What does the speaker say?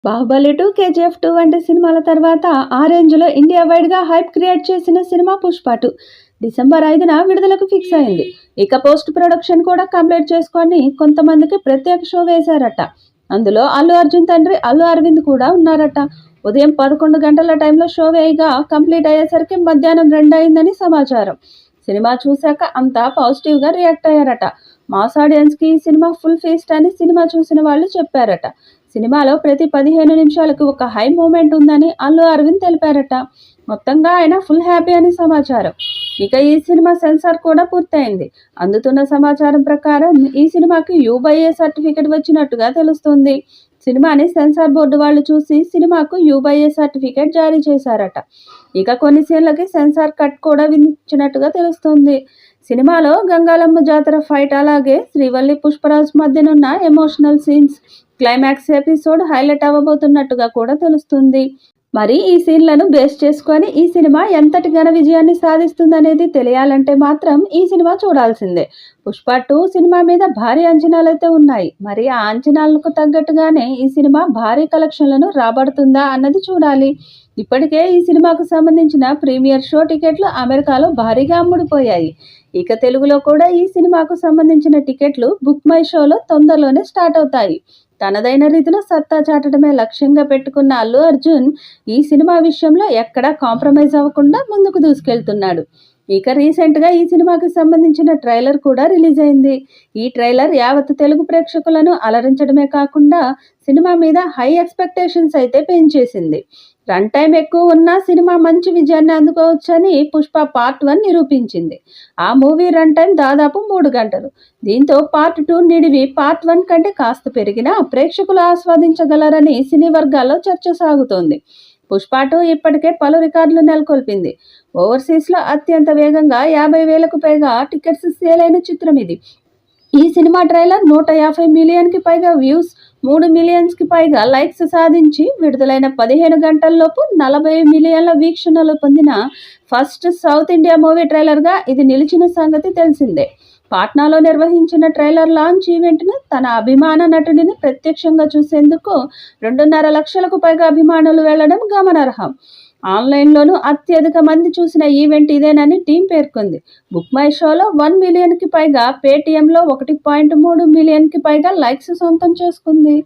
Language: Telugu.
'బాహుబలి 2', 'కేజీఎఫ్ 2' వంటి సినిమాల తర్వాత ఆ రేంజ్‌లో ఇండియా వైడ్‌గా హైప్ క్రియేట్ చేసిన సినిమా 'పుష్ప 2' డిసెంబర్ 5న విడుదలకు ఫిక్స్ అయింది. ఇక పోస్ట్ ప్రొడక్షన్ కూడా కంప్లీట్ చేసుకొని కొంతమందికి ప్రత్యేక షో వేశారట. అందులో అల్లు అర్జున్ తండ్రి అల్లు అరవింద్ కూడా ఉన్నారట. ఉదయం 11 గంటల టైంలో షో వేయగా కంప్లీట్ అయ్యేసరికి మధ్యాహ్నం 2 అయిందని సమాచారం. సినిమా చూశాక అంతా పాజిటివ్‌గా రియాక్ట్ అయ్యారట. మాస్ ఆడియన్స్‌కి ఈ సినిమా ఫుల్ ఫీస్ట్ అని సినిమా చూసిన వాళ్ళు చెప్పారట. సినిమాలో ప్రతి 15 నిమిషాలకు ఒక హై మూమెంట్ ఉందని అల్లు అరవింద్ తెలిపారట. మొత్తంగా ఆయన ఫుల్ హ్యాపీ అని సమాచారం. ఇక ఈ సినిమా సెన్సార్ కూడా పూర్తయింది. అందుతున్న సమాచారం ప్రకారం ఈ సినిమాకి యూ/ఏ సర్టిఫికెట్ వచ్చినట్టుగా తెలుస్తుంది. సినిమాని సెన్సార్ బోర్డు వాళ్ళు చూసి సినిమాకు యూ/ఏ సర్టిఫికెట్ జారీ చేశారట. ఇక కొన్ని సీన్లకి సెన్సార్ కట్ కూడా విధించినట్టుగా తెలుస్తుంది. సినిమాలో గంగాలమ్మ జాతర ఫైట్, అలాగే శ్రీవల్లి పుష్పరాజ్ మధ్యనున్న emotional scenes, climax episode highlight అవ్వబోతున్నట్టుగా కూడా తెలుస్తుంది. మరి ఈ సీన్లను బేస్ చేసుకొని ఈ సినిమా ఎంతటి ఘన విజయాన్ని సాధిస్తుందనేది తెలియాలంటే మాత్రం ఈ సినిమా చూడాల్సిందే. 'పుష్ప 2' సినిమా మీద భారీ అంచనాలైతే ఉన్నాయి. మరి ఆ అంచనాలకు తగ్గట్టుగానే ఈ సినిమా భారీ కలెక్షన్లను రాబడుతుందా అన్నది చూడాలి. ఇప్పటికే ఈ సినిమాకు సంబంధించిన ప్రీమియర్ షో టికెట్లు అమెరికాలో భారీగా అమ్ముడుపోయాయి. ఇక తెలుగులో కూడా ఈ సినిమాకు సంబంధించిన టికెట్లు బుక్ మై షోలో తొందరలోనే స్టార్ట్ అవుతాయి. తనదైన రీతిలో సత్తా చాటడమే లక్ష్యంగా పెట్టుకున్న అల్లు అర్జున్ ఈ సినిమా విషయంలో ఎక్కడా కాంప్రమైజ్ అవ్వకుండా ముందుకు దూసుకెళ్తున్నాడు. ఇక రీసెంట్గా ఈ సినిమాకి సంబంధించిన ట్రైలర్ కూడా రిలీజ్ అయింది. ఈ ట్రైలర్ యావత్ తెలుగు ప్రేక్షకులను అలరించడమే కాకుండా సినిమా మీద హై ఎక్స్పెక్టేషన్స్ అయితే పెంచేసింది. రన్ టైం ఎక్కువ ఉన్న సినిమా మంచి విజయాన్ని అందుకోవచ్చని 'పుష్ప పార్ట్ 1' నిరూపించింది. ఆ మూవీ రన్ టైం దాదాపు 3 గంటలు. దీంతో పార్ట్ 2 నిడివి పార్ట్ 1 కంటే కాస్త పెరిగినా ప్రేక్షకులు ఆస్వాదించగలరని సినీ వర్గాల్లో చర్చ సాగుతోంది. 'పుష్ప 2' ఇప్పటికే పలు రికార్డులు నెలకొల్పింది. ఓవర్సీస్లో అత్యంత వేగంగా 50,000కు పైగా టికెట్స్ సేల్ అయిన చిత్రం ఇది. ఈ సినిమా ట్రైలర్ 150 మిలియన్‌కి పైగా వ్యూస్, 3 మిలియన్స్‌కి పైగా లైక్స్ సాధించి విడుదలైన 15 గంటల్లోపు 40 మిలియన్ల వీక్షణలు పొందిన ఫస్ట్ సౌత్ ఇండియా మూవీ ట్రైలర్గా ఇది నిలిచిన సంగతి తెలిసిందే. పాట్నాలో నిర్వహించిన ట్రైలర్ లాంచ్ ఈవెంట్ను తన అభిమాన నటుడిని ప్రత్యక్షంగా చూసేందుకు 2.5 లక్షలకు పైగా అభిమానులు వెళ్లడం గమనార్హం. ఆన్లైన్లోనూ అత్యధిక మంది చూసిన ఈవెంట్ ఇదేనని టీం పేర్కొంది. బుక్ మై షోలో 1 మిలియన్‌కి పైగా, పేటీఎంలో 1.3 మిలియన్‌కి పైగా లైక్స్ సొంతం చేసుకుంది.